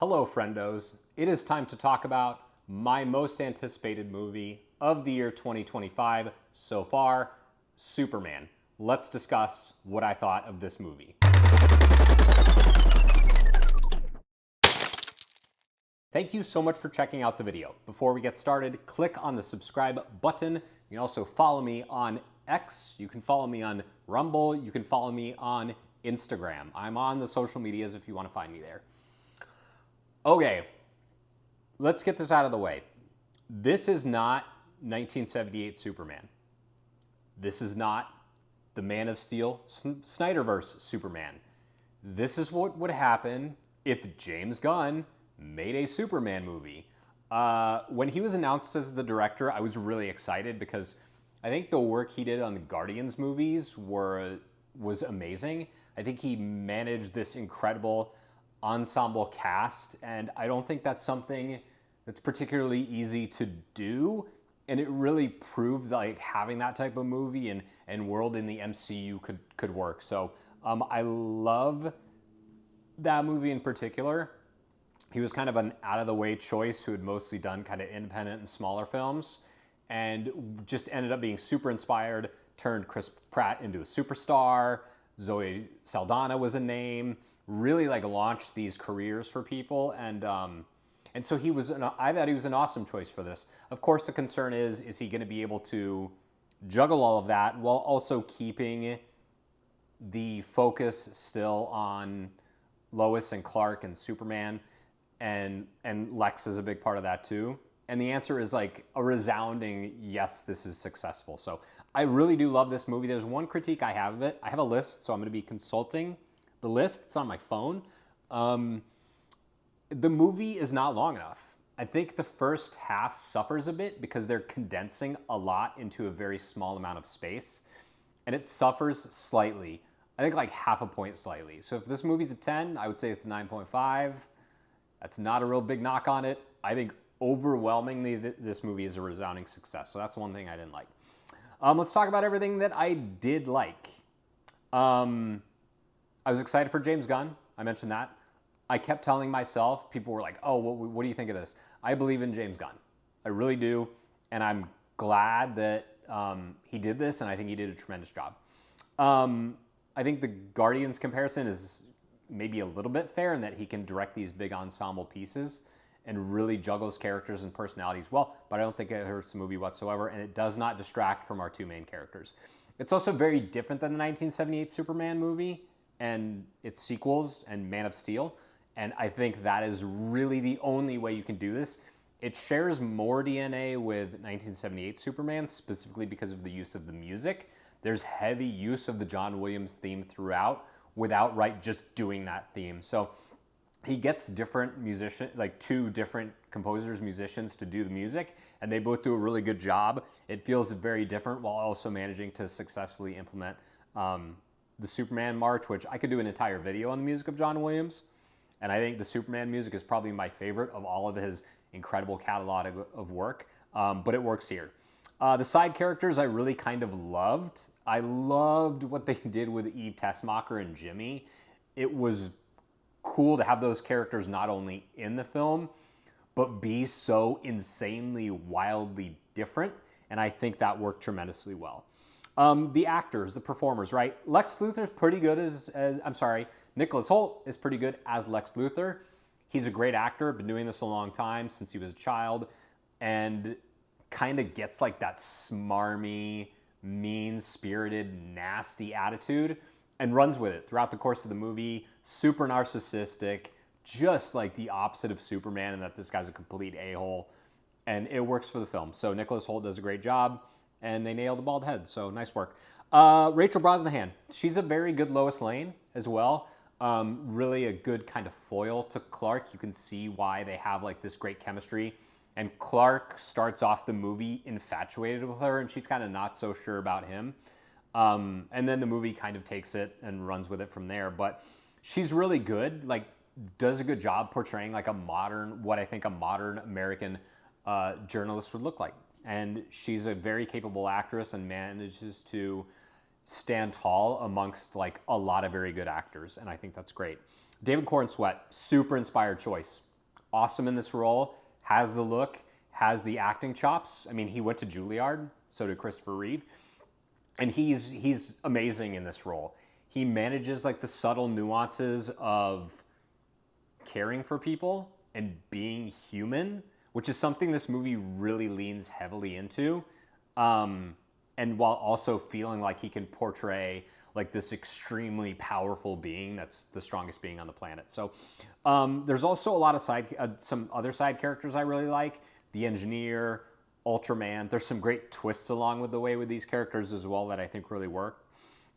Hello, friendos. It is time to talk about my most anticipated movie of the year 2025 so far, Superman. Let's discuss what I thought of this movie. Thank you so much for checking out the video. Before we get started, click on the subscribe button. You can also follow me on X. You can follow me on Rumble. You can follow me on Instagram. I'm on the social medias if you want to find me there. Okay, let's get this out of the way. This is not 1978 Superman. This is not the Man of Steel Snyderverse Superman. This is what would happen if James Gunn made a Superman movie. When he was announced as the director, I was really excited because I think the work he did on the Guardians movies was amazing. I think he managed this incredible ensemble cast, and I don't think that's something that's particularly easy to do, and it really proved like having that type of movie and world in the MCU could work. So I love that movie in particular. He was kind of an out-of-the-way choice who had mostly done kind of independent and smaller films, and just ended up being super inspired, turned Chris Pratt into a superstar. Zoe Saldana was a name, really like launched these careers for people, and so I thought he was an awesome choice for this. Of course, the concern is he going to be able to juggle all of that while also keeping the focus still on Lois and Clark and Superman, and Lex is a big part of that too. And the answer is like a resounding yes, this is successful. So I really do love this movie. There's one critique I have of it. I have a list, so I'm going to be consulting the list. It's on my phone. The movie is not long enough. I think the first half suffers a bit because they're condensing a lot into a very small amount of space, and it suffers slightly. I think like half a point slightly. So if this movie's a 10, I would say it's a 9.5. That's not a real big knock on it. I think overwhelmingly this movie is a resounding success. So that's one thing I didn't like. Let's talk about everything that I did like. I was excited for James Gunn. I mentioned that. I kept telling myself, people were like, oh, what do you think of this? I believe in James Gunn. I really do. And I'm glad that he did this, and I think he did a tremendous job. I think the Guardians comparison is maybe a little bit fair in that he can direct these big ensemble pieces and really juggles characters and personalities well, but I don't think it hurts the movie whatsoever, and it does not distract from our two main characters. It's also very different than the 1978 Superman movie and its sequels and Man of Steel, and I think that is really the only way you can do this. It shares more DNA with 1978 Superman, specifically because of the use of the music. There's heavy use of the John Williams theme throughout without just doing that theme. So he gets different musicians, like two different composers, musicians to do the music, and they both do a really good job. It feels very different while also managing to successfully implement the Superman March, which I could do an entire video on the music of John Williams. And I think the Superman music is probably my favorite of all of his incredible catalog of work, but it works here. The side characters I really kind of loved. I loved what they did with Eve Tessmacher and Jimmy. It was cool to have those characters not only in the film, but be so insanely, wildly different. And I think that worked tremendously well. The actors, the performers, right? Lex Luthor's pretty good Nicholas Hoult is pretty good as Lex Luthor. He's a great actor, been doing this a long time, since he was a child, and kind of gets like that smarmy, mean-spirited, nasty attitude and runs with it throughout the course of the movie. Super narcissistic, just like the opposite of Superman, and that this guy's a complete a-hole, and it works for the film. So Nicholas Hoult does a great job, and they nailed the bald head, so nice work. Rachel Brosnahan, she's a very good Lois Lane as well. Really a good kind of foil to Clark. You can see why they have like this great chemistry. And Clark starts off the movie infatuated with her, and she's kind of not so sure about him. And then the movie kind of takes it and runs with it from there. But she's really good, like does a good job portraying like what I think a modern American journalist would look like. And she's a very capable actress and manages to stand tall amongst like a lot of very good actors, and I think that's great. David Corenswet, super inspired choice. awesome in this role, has the look, has the acting chops. I mean, he went to Juilliard, so did Christopher Reeve, and he's amazing in this role. He manages like the subtle nuances of caring for people and being human, which is something this movie really leans heavily into. And while also feeling like he can portray like this extremely powerful being that's the strongest being on the planet. So there's also a lot of some other side characters I really like. The engineer, Ultraman. There's some great twists along with the way with these characters as well that I think really work.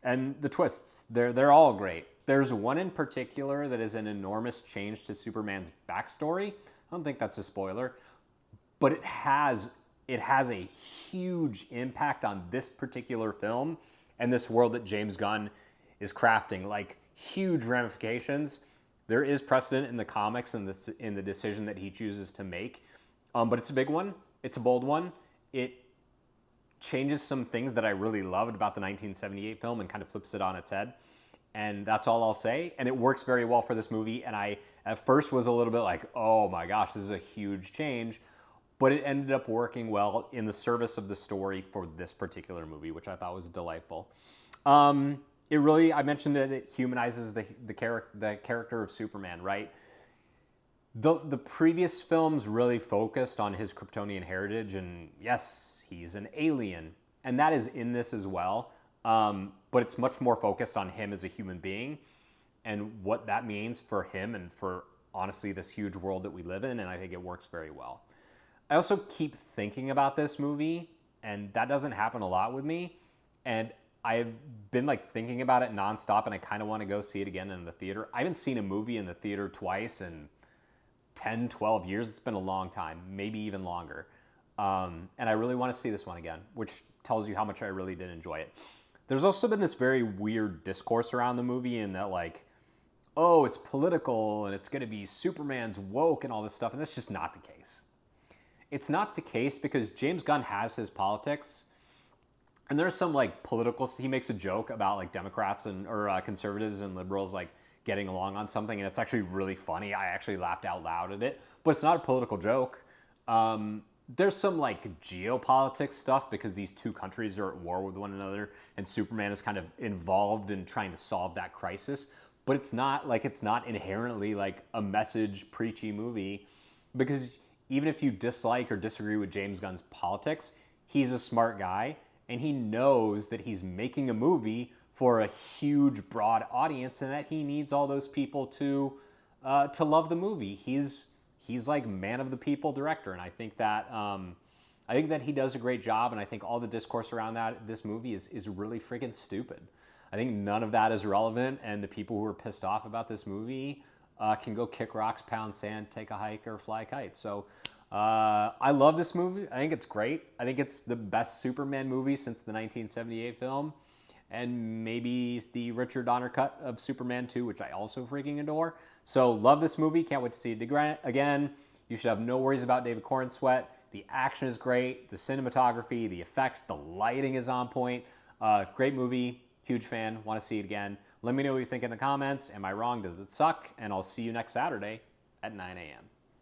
And the twists, they're all great. There's one in particular that is an enormous change to Superman's backstory. I don't think that's a spoiler, but it has a huge impact on this particular film and this world that James Gunn is crafting, like huge ramifications. There is precedent in the comics and in the decision that he chooses to make, but it's a big one. It's a bold one. It changes some things that I really loved about the 1978 film and kind of flips it on its head. And that's all I'll say. And it works very well for this movie. And I, at first, was a little bit like, oh my gosh, this is a huge change. But it ended up working well in the service of the story for this particular movie, which I thought was delightful. It really, I mentioned that it humanizes the character of Superman, right? The previous films really focused on his Kryptonian heritage, and yes, he's an alien. And that is in this as well. But it's much more focused on him as a human being and what that means for him and for, honestly, this huge world that we live in, and I think it works very well. I also keep thinking about this movie, and that doesn't happen a lot with me, and I've been like thinking about it nonstop, and I kind of want to go see it again in the theater. I haven't seen a movie in the theater twice in 10, 12 years. It's been a long time, maybe even longer. And I really want to see this one again, which tells you how much I really did enjoy it. There's also been this very weird discourse around the movie in that like, oh, it's political and it's going to be Superman's woke and all this stuff. And that's just not the case. It's not the case because James Gunn has his politics. And there's some like political, he makes a joke about like Democrats or conservatives and liberals like getting along on something. And it's actually really funny. I actually laughed out loud at it, but it's not a political joke. There's some like geopolitics stuff because these two countries are at war with one another and Superman is kind of involved in trying to solve that crisis. But it's not inherently like a message preachy movie because even if you dislike or disagree with James Gunn's politics, he's a smart guy and he knows that he's making a movie for a huge, broad audience and that he needs all those people to love the movie. He's like man of the people director, and I think that he does a great job, and I think all the discourse around this movie is really freaking stupid. I think none of that is relevant, and the people who are pissed off about this movie can go kick rocks, pound sand, take a hike, or fly kites. So I love this movie. I think it's great. I think it's the best Superman movie since the 1978 film, and maybe the Richard Donner cut of Superman 2, which I also freaking adore. So love this movie. Can't wait to see it again. You should have no worries about David Corenswet. The action is great. The cinematography, the effects, the lighting is on point. Great movie. Huge fan. Want to see it again. Let me know what you think in the comments. Am I wrong? Does it suck? And I'll see you next Saturday at 9 a.m.